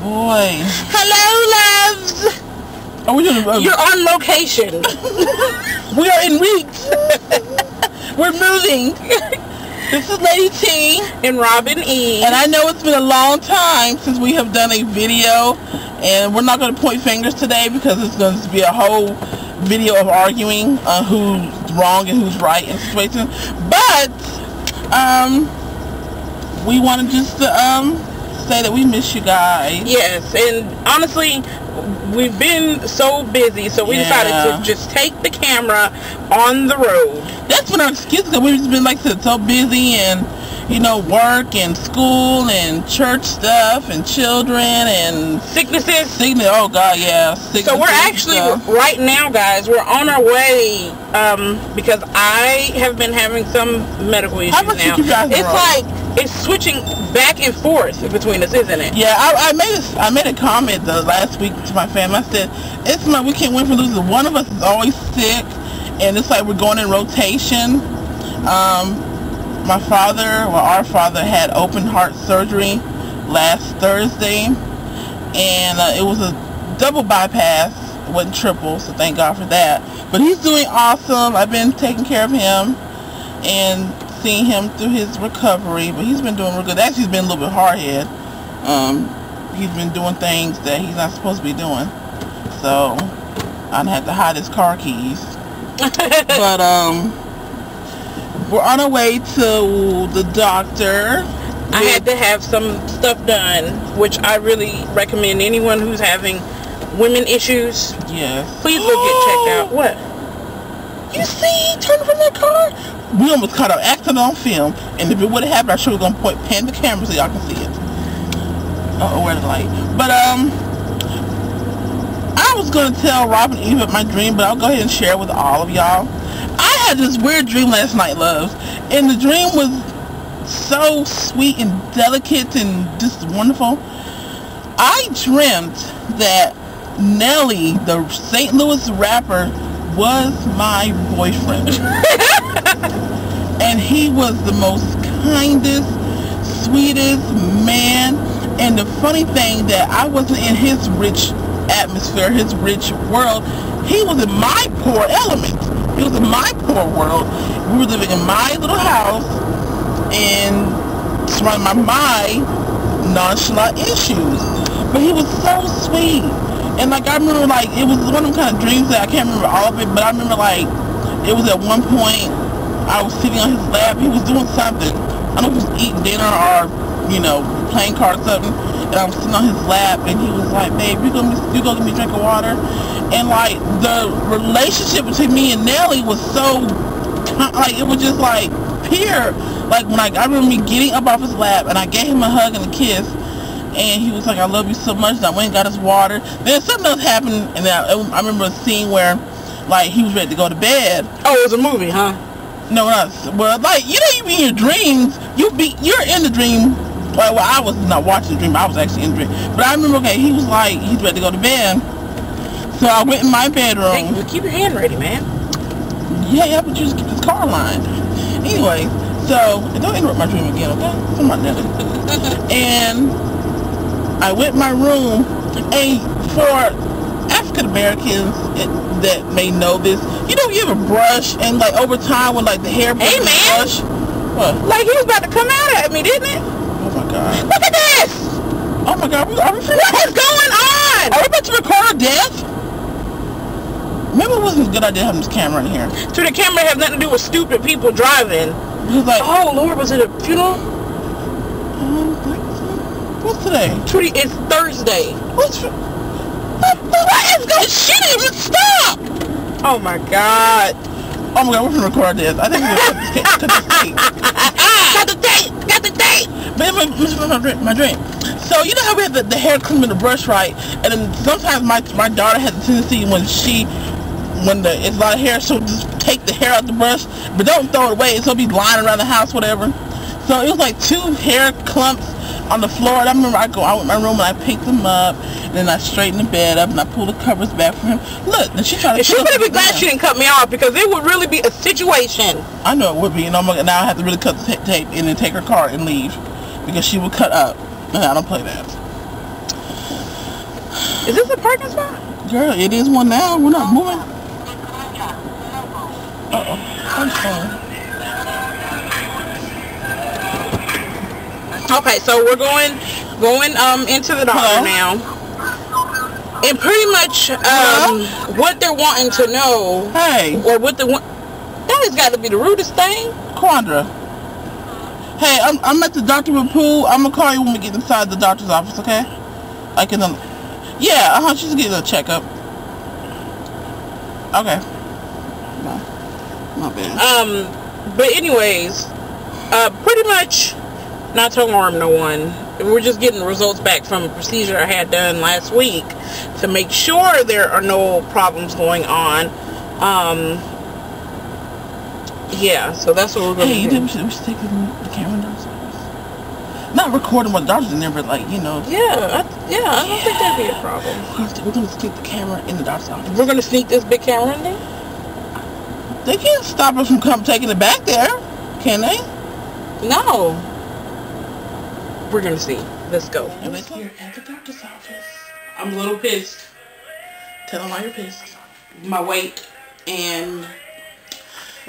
Boy. Hello, loves. Are we doing? You're on location. We are in weeks. We're moving. This is Lady T and Robin E. And I know it's been a long time since we have done a video, and we're not going to point fingers today because it's going to be a whole video of arguing on who's wrong and who's right in the situation. But we want to just say that we miss you guys. Yes, and honestly, we've been so busy, so we decided to just take the camera on the road. That's been our excuse, because we've just been like so busy, and you know, work and school and church stuff and children and sicknesses. Oh God, yeah. So we're actually right now, guys, we're on our way because I have been having some medical issues now. It's like it's switching back and forth between us, isn't it? Yeah, I made a comment the last week to my family. I said, it's like we can't win for losing. One of us is always sick, and it's like we're going in rotation. Our father had open heart surgery last Thursday, and it was a double bypass. It wasn't triple, so thank God for that. But he's doing awesome. I've been taking care of him and seeing him through his recovery, but he's been doing real good. Actually, he's been a little bit hard-headed. He's been doing things that he's not supposed to be doing, so I had to hide his car keys. But we're on our way to the doctor. I had to have some stuff done, which I really recommend anyone who's having women issues. Yes. Please go get checked out. What? You see, turn from that car. We almost caught an accident on film, and if it would have happened, I'm sure we're gonna pan the camera so y'all can see it. Oh, where's the light? But I was gonna tell Robin Eve my dream, but I'll go ahead and share it with all of y'all. I had this weird dream last night, loves, and the dream was so sweet and delicate and just wonderful. I dreamt that Nelly, the St. Louis rapper, was my boyfriend. And he was the most kindest, sweetest man. And the funny thing that I wasn't in his rich atmosphere, his rich world. He was in my poor element. He was in my poor world. We were living in my little house and surrounded by my nonchalant issues. But he was so sweet. And like I remember, like it was one of them kind of dreams that I can't remember all of it, but I remember like it was at one point I was sitting on his lap. He was doing something. I don't know if he was eating dinner or, you know, playing cards or something. And I was sitting on his lap, and he was like, "Babe, you gonna get me a drink of water?" And like the relationship between me and Nelly was so like it was just like pure. Like when I remember me getting up off his lap, and I gave him a hug and a kiss. And he was like, "I love you so much." And I went and got his water. Then something else happened, and I remember a scene where, like, he was ready to go to bed. Oh, it was a movie, huh? No, not. Well, like, you know, you be in your dreams. You're in the dream. Well, I was not watching the dream. I was actually in the dream. But I remember, okay, he was like, he's ready to go to bed. So I went in my bedroom. Hey, keep your hand ready, man. Yeah, but you just keep this car line. Anyway, so don't interrupt my dream again, okay? Come on, Nelly. And I went in my room, and for African Americans that may know this, you know, you ever brush and like over time when like the hair brush. What? Like he was about to come out at me, didn't it? Oh my God! Look at this! Oh my God! What is going on? Are we about to record a death? Maybe it wasn't a good idea having this camera in here. So the camera has nothing to do with stupid people driving. It was like, oh Lord, was it a funeral? What's today? Trudy, it's Thursday. What is going? She didn't even stop. Oh my God. Oh my God, we're gonna record this. I think we're gonna cut this tape. Got the date. But my drink. So you know how we have the hair comb and the brush, right? And then sometimes my daughter has a tendency when it's a lot of hair, she'll just take the hair out the brush, but don't throw it away. It'll be lying around the house, whatever. So it was like 2 hair clumps on the floor, and I remember I went in my room and I picked them up, and then I straightened the bed up and I pulled the covers back for him. Look, and she tried to. She would be glad she didn't cut me off, because it would really be a situation. I know it would be, and now I have to really cut the tape and then take her car and leave, because she would cut up, and I don't play that. Is this a parking spot? Girl, it is one now. We're not moving. Uh-oh. I'm sorry. Okay, so we're going into the doctor now. And pretty much what they're wanting to know, or what they want, that has got to be the rudest thing. Quandra. Hey, I'm at the doctor with Pooh. I'm gonna call you when we get inside the doctor's office, okay? Like in the, yeah, she's getting a checkup. Okay. My bad. But anyways, pretty much, not to alarm no one, we're just getting the results back from a procedure I had done last week to make sure there are no problems going on. Yeah, so that's what we're going to do. We should take the camera downstairs. Not recording what the doctor's in there, but like, you know. Yeah, I don't think that'd be a problem. We're going to sneak the camera in the doctor's office. We're going to sneak this big camera in there? They can't stop us from taking it back there, can they? No. We're going to see. Let's go. And we're here at the doctor's office. I'm a little pissed. Tell them why you're pissed. My weight and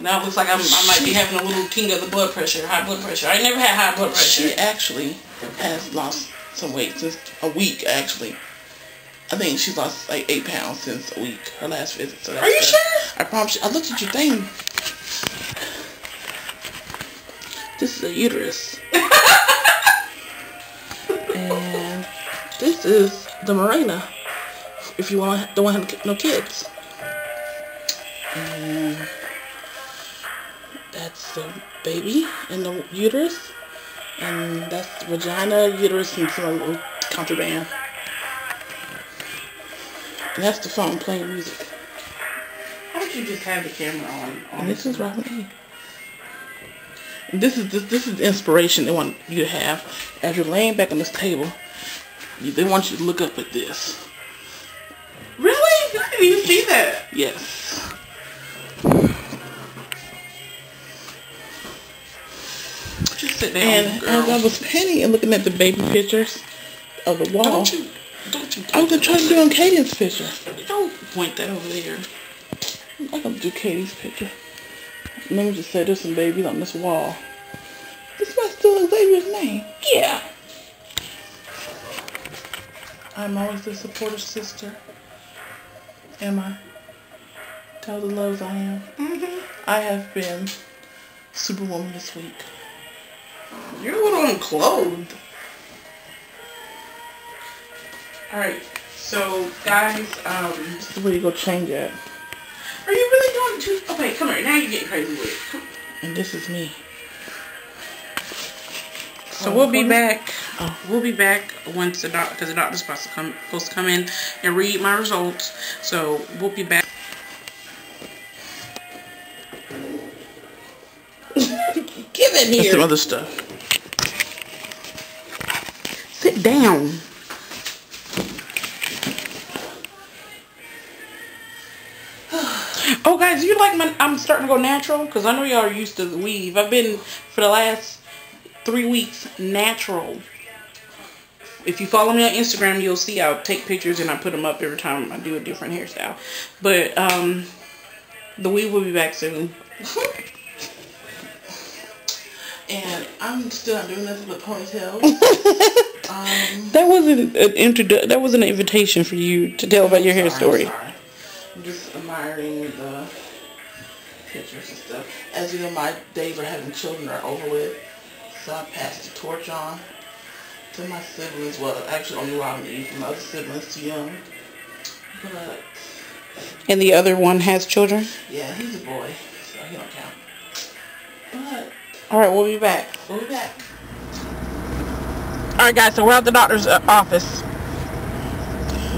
now it looks like I might be having a little ting of the blood pressure, high blood pressure. I never had high blood pressure. She actually has lost some weight since a week, actually. I think she's lost like 8 pounds since a week, her last visit. So that's Are you sure? I promise you. I looked at your thing. This is a uterus. And this is the Mirena, if you don't want to have no kids. And that's the baby in the uterus, and that's the vagina, uterus, and some little contraband. And that's the phone playing music. How did you just have the camera on? And this is Robin E. And this is the inspiration they want you to have as you're laying back on this table. They want you to look up at this. Really? I didn't even see that. Yes. Just sit down, and girl. as I was penning and looking at the baby pictures of the wall, Don't you I was trying to do on Katie's picture. Don't point that over there. I'm not gonna do Katie's picture. Let me just say there's some babies on this wall. This might still Xavier's name. Yeah. I'm always the supportive sister. Am I? Tell the loves I am. I have been Superwoman this week. You're a little unclothed. Alright, so guys, this is where you go change at. Are you really going to? Okay, come here. Now you're getting crazy with it. Come. And this is me. So we'll be back. We'll be back once the doctor, because the doctor's supposed to come in and read my results. So we'll be back. Give it here. And some other stuff. Sit down. Oh, guys, you like I'm starting to go natural? Because I know y'all are used to the weave. I've been, for the last 3 weeks, natural. If you follow me on Instagram, you'll see I'll take pictures and I put them up every time I do a different hairstyle. But, the weave will be back soon. And I'm still not doing this with ponytails. That wasn't an invitation for you to tell about your hair story. Sorry. I'm just admiring the pictures and stuff. As you know, my days of having children are over with. So I passed the torch on to my siblings. Well, actually only Robin E. My other siblings too young. But And the other one has children? Yeah, he's a boy, so he don't count. But alright, we'll be back. We'll be back. Alright guys, so we're at the doctor's office.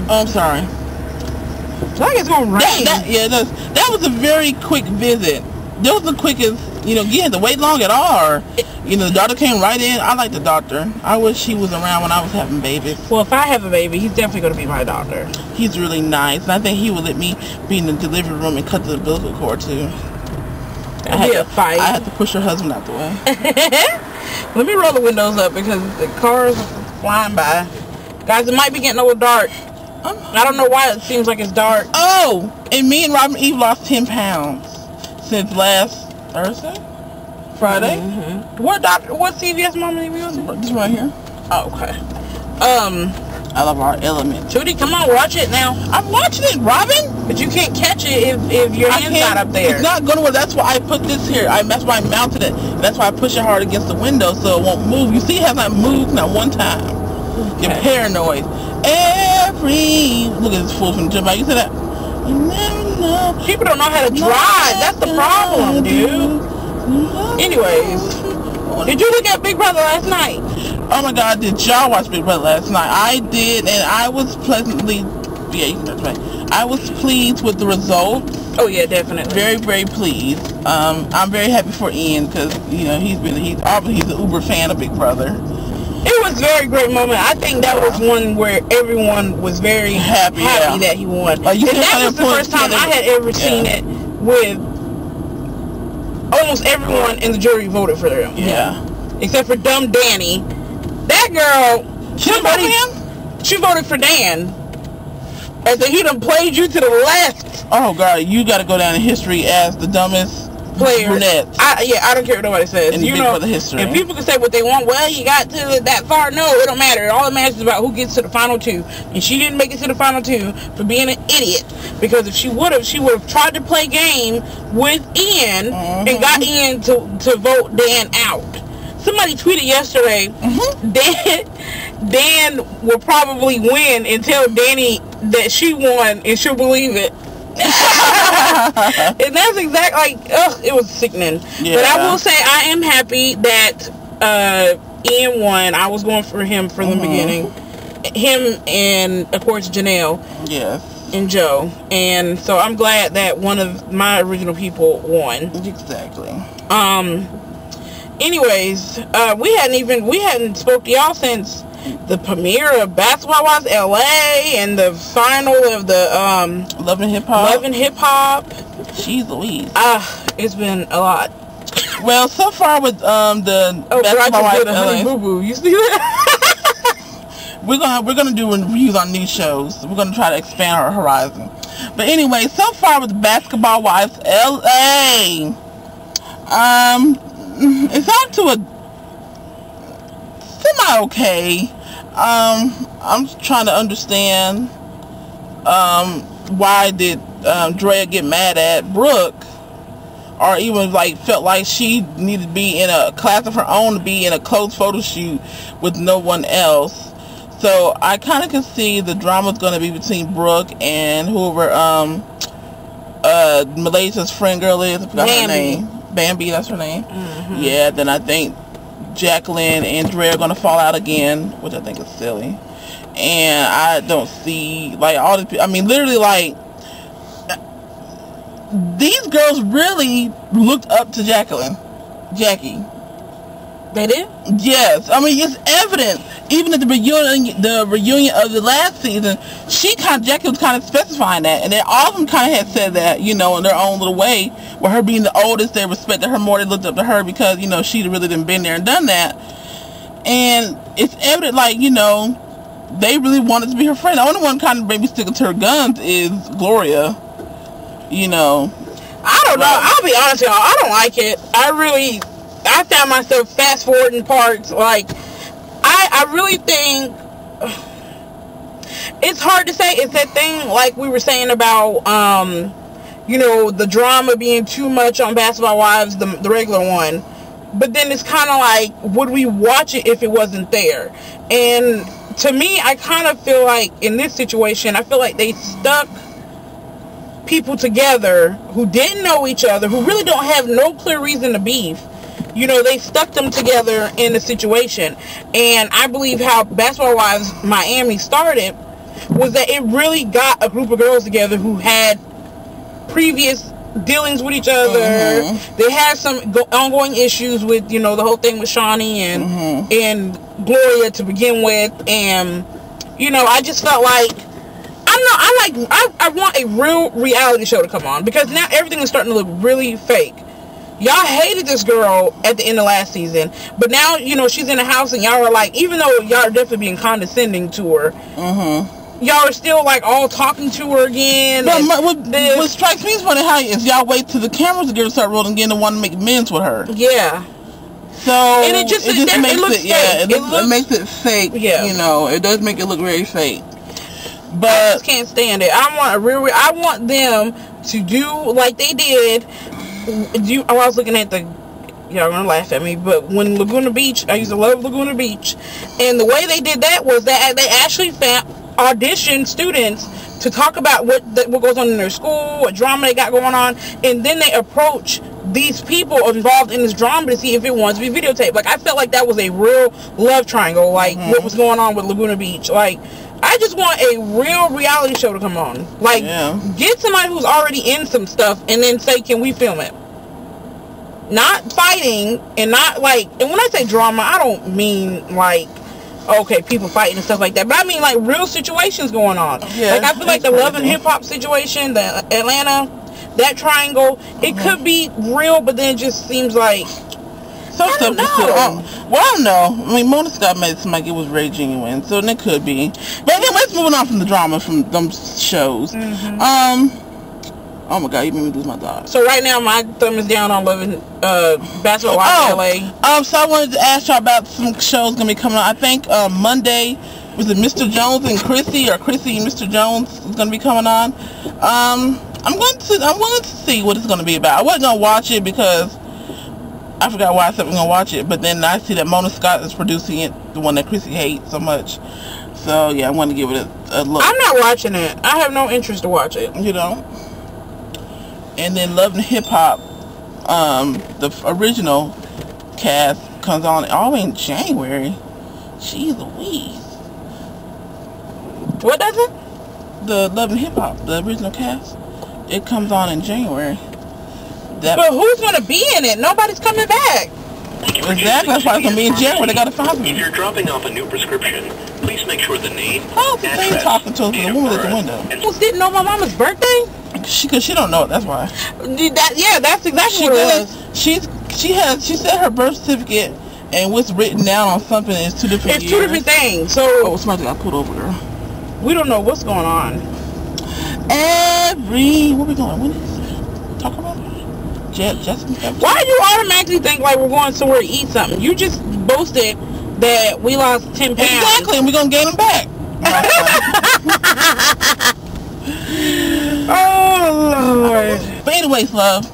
Oh, I'm sorry. So I think it's gonna rain. That was a very quick visit. That was the quickest, you know, you had to wait long at all. Or, you know, the doctor came right in. I like the doctor. I wish he was around when I was having babies. Well, if I have a baby, he's definitely going to be my doctor. He's really nice. And I think he would let me be in the delivery room and cut the umbilical cord too. I had to push her husband out the way. Let me roll the windows up because the cars are flying by. Guys, it might be getting a little dark. I don't know why it seems like it's dark. Oh, and me and Robin Eve lost 10 pounds since last Thursday, Friday. What CVS mom are you using? This right here. Oh, okay. I love our Element. Tootie, come on, watch it now. I'm watching it, Robin. But you can't catch it if your hand's not up there. It's not gonna work. That's why I put this here. That's why I mounted it. That's why I push it hard against the window so it won't move. You see, it has not moved not one time. Okay. You're paranoid. Look at this fool from the gym. You see that? People don't know how to drive. That's the problem, dude. Anyways, did you look at Big Brother last night? Oh my God, did y'all watch Big Brother last night? I did, and I was pleasantly, you can touch me. I was pleased with the results. Oh yeah, definitely. Very, very pleased. I'm very happy for Ian because he's an uber fan of Big Brother. It was a very great moment. I think that was one where everyone was very happy that he won. And that was the first time I had ever seen it with almost everyone in the jury voted for him. Yeah. Except for dumb Danny. That girl, she voted for Dan. And so he done played you to the left. Oh God, you got to go down in history as the dumbest player. Brunette. I don't care what nobody says. In Big Brother history. And people can say what they want. Well, you got to that far. No, it don't matter. All that matters is about who gets to the final two. And she didn't make it to the final two for being an idiot. Because if she would have tried to play game with Ian and got Ian to vote Dan out. Somebody tweeted yesterday, Dan will probably win and tell Danny that she won and she'll believe it. And that's exactly it was sickening. Yeah. But I will say I am happy that Ian won. I was going for him from the beginning. Him and of course Janelle. Yes. And Joe. And so I'm glad that one of my original people won. Exactly. Anyways, we hadn't spoke to y'all since the premiere of Basketball Wives LA and the final of the Love and Hip Hop. Jeez Louise. It's been a lot. Well, so far with the Basketball Wives LA. Boo Boo. You see that? we're gonna do reviews on new shows. We're gonna try to expand our horizon. But anyway, so far with Basketball Wives LA, it's on to a semi-okay. I'm trying to understand why did Drea get mad at Brooke, or even felt like she needed to be in a class of her own, to be in a closed photo shoot with no one else. So I kind of can see the drama's going to be between Brooke and whoever Malaysia's friend girl is. I forgot her name. Bambi, that's her name. Yeah, then I think Jacqueline and Drea are going to fall out again, which I think is silly. And I don't see, all the people, literally, these girls really looked up to Jackie. They did? Yes. It's evident. Even at the reunion of the last season, Jackie was kind of specifying that, and all of them kind of had said that, in their own little way. With her being the oldest, they respected her more. They looked up to her because she really didn't been there and done that. And it's evident, they really wanted to be her friend. The only one kind of maybe sticking to her guns is Gloria. I don't know. I'll be honest, y'all. I don't like it. I found myself fast forwarding parts. I really think it's hard to say. It's that thing like we were saying about the drama being too much on Basketball Wives, the regular one. But then it's kind of like, would we watch it if it wasn't there? And to me, I kind of feel like in this situation, I feel like they stuck people together who didn't know each other, who really don't have no clear reason to beef. They stuck them together in a situation. And I believe how Basketball Wives Miami started was that it really got a group of girls together who had previous dealings with each other. They had some ongoing issues with, the whole thing with Shaunie and Gloria to begin with. And, I just felt like, I want a real reality show to come on, because now everything is starting to look really fake. Y'all hated this girl at the end of last season, but now, she's in the house and y'all are like, even though y'all are definitely being condescending to her, y'all are still like all talking to her again. But what strikes me is funny how if y'all wait till the cameras are start rolling again to want to make amends with her. Yeah. So and it just makes it makes it fake. Yeah. You know, it does make it look very fake. But I just can't stand it. I want them to do like they did. I was looking at the. Y'all gonna laugh at me, but when Laguna Beach, I used to love Laguna Beach, and the way they did that was that they actually auditioned students to talk about what goes on in their school, what drama they got going on, and then they approach these people involved in this drama to see if it wants to be videotaped. Like, I felt like that was a real love triangle, like what was going on with Laguna Beach. Like, I just want a real reality show to come on. Like, get somebody who's already in some stuff and then say, can we film it? Not fighting and not like, and when I say drama, I don't mean like, okay, people fighting and stuff like that, but I mean like real situations going on. Yeah, like I feel like the Love and Hip Hop situation, the Atlanta, that triangle, it could be real, but then it just seems like some stuff just could. Well, I don't know. I mean, Mona Scott made it seem like it was very genuine, so it could be. But then let's move on from the drama from them shows. Oh my God, you made me lose my thought. So right now my thumb is down on loving Bachelor LA. So I wanted to ask y'all about some shows gonna be coming on. I think Monday was it Mr. Jones and Chrissy, or Chrissy and Mr. Jones is gonna be coming on. I wanted to see what it's gonna be about. I wasn't gonna watch it because I forgot why I said we're gonna watch it, but then I see that Mona Scott is producing it, the one that Chrissy hates so much. So yeah, I want to give it a look. I'm not watching it. I have no interest to watch it. You know. And then Love and Hip Hop, the original cast comes on all the way in January. Jeez Louise. What does it? The Love and Hip Hop, the original cast, it comes on in January. But who's going to be in it? Nobody's coming back. Exactly, that's why it's going to be in January. They got to find me. If you're dropping off a new prescription, please make sure the name, address, talking to the woman at the window. Who didn't know my mama's birthday? Cause she don't know it, that's why. That's exactly what it was. She said her birth certificate and what's written down on something is two different years. It's two different things. So somebody got pulled over, girl. We don't know what's going on. Where we going? When is it? Talk about it. Why do you automatically think like we're going somewhere to eat something? You just boasted that we lost 10 pounds. Exactly, and we're gonna gain them back. Oh Lord. But anyways, love,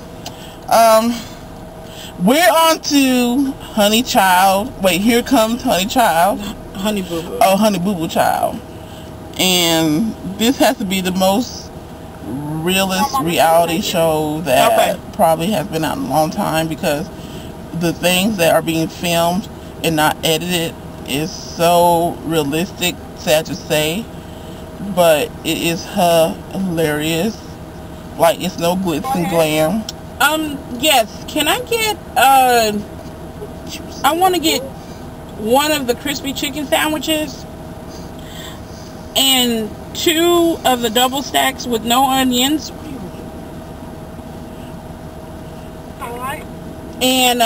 we're on to Honey Child. Wait, here comes Honey Child. Honey Boo Boo. Oh, Honey Boo Boo Child. And this has to be the most realist reality show that probably has been out in a long time, because the things that are being filmed and not edited is so realistic, sad to say, but it is hilarious. Like, it's no glitz and glam. Yes, can I get I want to get one of the crispy chicken sandwiches and 2 of the double stacks with no onions. Alright. And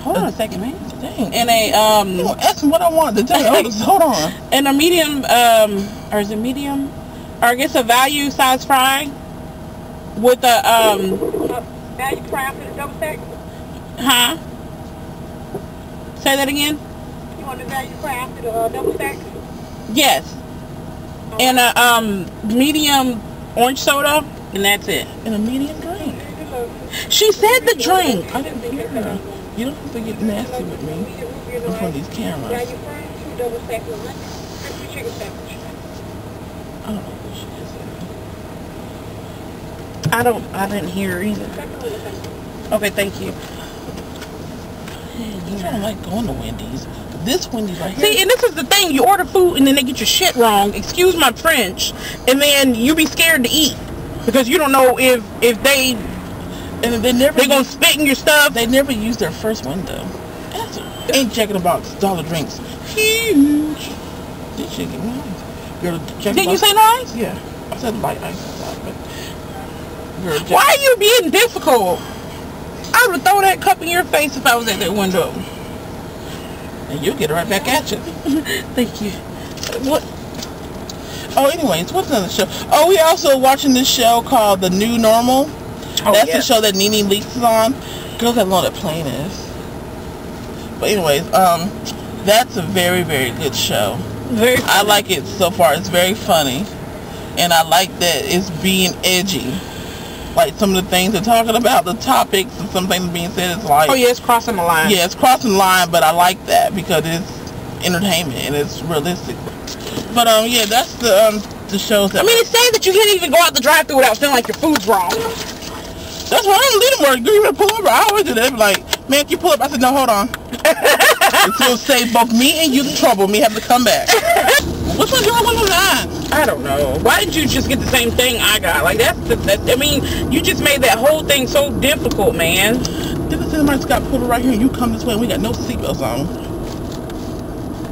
hold on a second, man. Dang. And a ask me what I want to tell you. Hold on. And a medium or is it medium? Or I guess a value size fry with a value fry after the double stack? Huh? Say that again? You want the value fry after the double stack? Yes. And a medium orange soda, and that's it. And a medium drink. She said the drink. I didn't hear her. You don't have to get nasty with me in front of these cameras. I don't know what she said. I didn't hear her either. Okay, thank you. You don't like going to Wendy's. This Wendy's right here. See, and this is the thing. You order food and then they get your shit wrong. Excuse my French. And then you be scared to eat. Because you don't know if they... And they're gonna spit in your stuff. They never use their first window. Ain't Jack in the Box dollar drinks huge. This shit get nice. Girl, did you say nice? Yeah, I said light ice. But girl, why are you being difficult? I would throw that cup in your face if I was at that window. And you'll get it right back at you. Thank you. What? Oh, anyways, what's another show? Oh, we're also watching this show called The New Normal. Oh, that's the show that Nene Leakes is on. Girls that know that plane is. But anyways, that's a very, very good show. Very funny. I like it so far. It's very funny. And I like that it's being edgy. Like some of the things they're talking about, the topics and some things being said is like... Oh yeah, it's crossing the line. Yeah, it's crossing the line, but I like that because it's entertainment and it's realistic. But yeah, that's the shows that... I mean, it's saying that you can't even go out the drive-thru without feeling like your food's wrong. That's why I don't leave them work. You even pull over. I always do that. Like, man, can you pull up? I said, no, hold on. It's going to save both me and you the trouble. Me have to come back. Which one's yours? Which one's mine? I don't know. Why didn't you just get the same thing I got? Like, I mean, you just made that whole thing so difficult, man. Then somebody's got pulled right here and you come this way and we got no seatbelts on.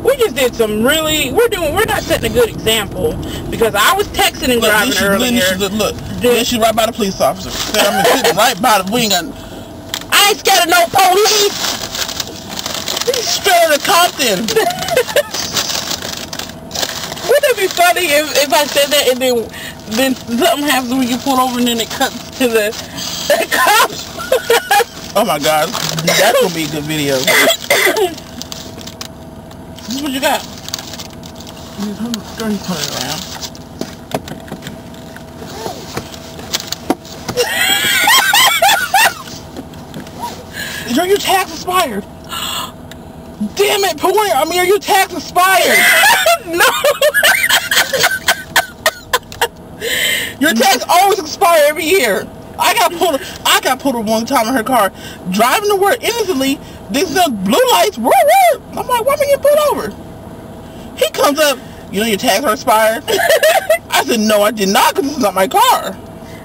We just did some really, we're not setting a good example because I was texting and driving earlier. Look, she's right by the police officer. I'm sitting right by the, we ain't got, I ain't scared of no police. He's straight out of Compton. Wouldn't it be funny if I said that and then something happens when you pull over and then it cuts to the cops? Oh my God, that's gonna be a good video. This is what you got. Turn it around. Are your tax expired? Damn it, Point. I mean, are your tax expired? No. Your tax always expire every year. I got pulled over one time in her car, driving to work innocently. These blue lights, woo. I'm like, why am I getting pulled over? He comes up, you know your tags are expired? I said, no, I did not, because this is not my car.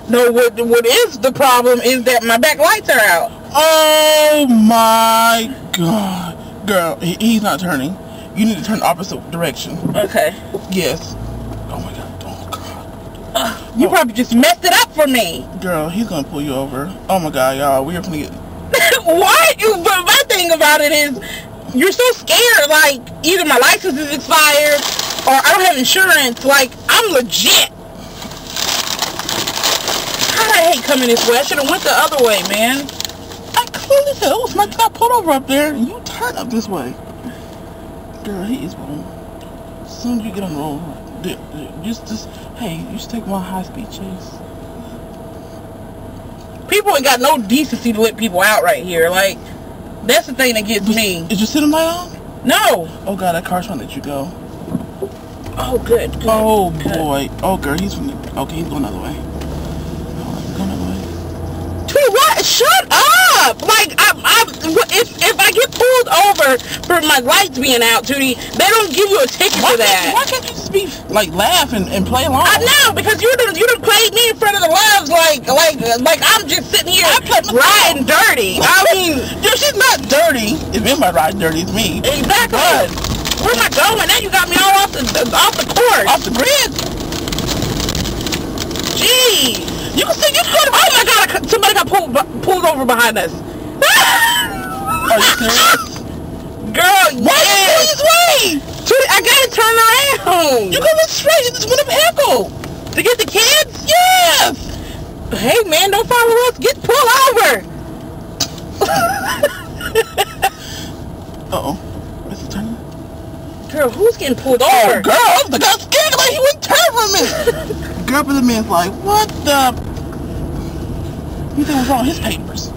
No, what is the problem is that my back lights are out. Oh my God. Girl, he's not turning. You need to turn the opposite direction. Okay. Yes. Oh my God. Oh God. You probably just messed it up for me. Girl, he's going to pull you over. Oh my God, y'all. We are going to get... What? But my thing about it is, you're so scared. Like, either my license is expired, or I don't have insurance. Like, I'm legit. God, I hate coming this way. I should have went the other way, man. I clearly said, oh, somebody got pulled over up there, and you turn up this way. Girl, he is one. As soon as you get on the road, hey, you should take one high-speed chase. People ain't got no decency to let people out right here. Like, that's the thing that gets me. Is your ceiling light on? No. Oh God, that car's trying to let you go. Oh, good. Oh boy. Oh girl, he's from the... Okay, he's going the other way. Going the other way. Tweet, what? Shut up! Like, if I get pulled over for my lights being out, Tootie, they don't give you a ticket for that. Why can't you just be, like, laugh and play along? I know, because you done played me in front of the loves like I'm just sitting here riding dirty. I mean, dude, she's not dirty. If anybody riding dirty, it's me. Exactly. But where am I going? Now you got me all off the course. Off the grid. Jeez. You can see, oh my God, somebody got pulled over behind us. Are you serious? Girl, why are you going this way? I gotta turn around. You go straight, you just went up Heckle. To get the kids? Yes. Hey man, don't follow us. Get pulled over. Uh-oh. What's the turn? Girl, who's getting pulled over? Oh, girl, the guy scared like he wouldn't turn from me. Girl, but the man's like, what the? You think what's wrong with his papers?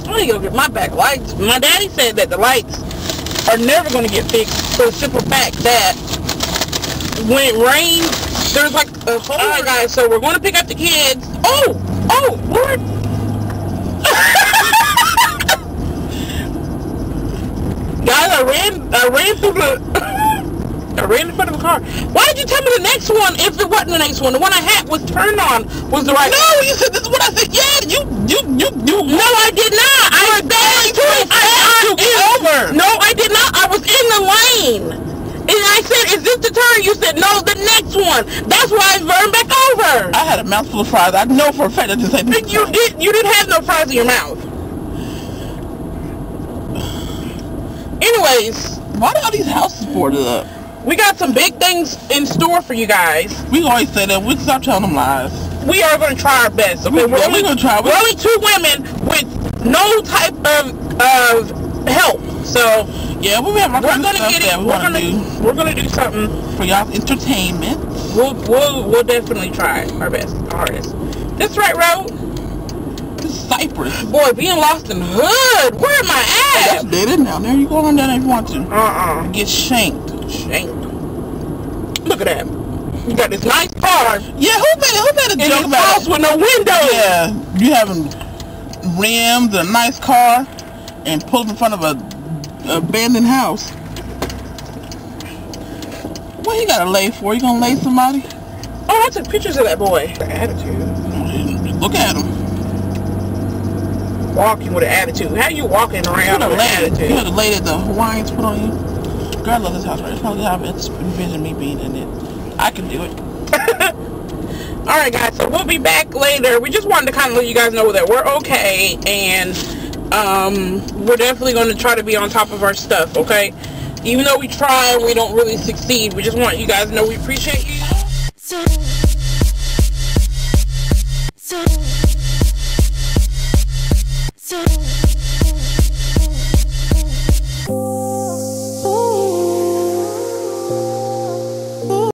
I'm gonna go get my back lights. My daddy said that the lights are never gonna get fixed for the simple fact that when it rains, there's like a hole. Alright guys, so we're gonna pick up the kids. Oh, Lord. Guys, I ran in front of a car. Why did you tell me the next one if it wasn't the next one? The one I had was turned on was the right one. No, you said this is what I said. Yeah, you. No, I did not. I over. No, I did not. I was in the lane. And I said, is this the turn? You said, no, the next one. That's why I turned back over. I had a mouthful of fries. I know for a fact I didn't say this. You didn't have no fries in your mouth. Anyways. Why are all these houses boarded up? We got some big things in store for you guys. We always say that. We stop telling them lies. We are going to try our best. Okay, we're only going to try. We're only 2 women with no type of help. So yeah, we're gonna do something for y'all's entertainment. We'll definitely try our best, our hardest. This right road. Cypress. Boy, being lost in the hood. Where am I at? That's dead now. There you go on down if you want to. Get shanked. Look at that. You got this nice car. Yeah, who made a joke about house with no windows? Yeah, you having rims, a nice car, and pull in front of a abandoned house. What you gotta lay for? You gonna lay somebody? Oh, I took pictures of that boy. The attitude. Look at him. Walking with an attitude. How you walking around with an attitude? You had the lady that the Hawaiians put on you. Girl, I love this house, right? It's probably how I envision me being in it. I can do it. Alright guys, so we'll be back later. We just wanted to kind of let you guys know that we're okay, and we're definitely going to try to be on top of our stuff, okay? Even though we try and we don't really succeed, we just want you guys to know we appreciate you.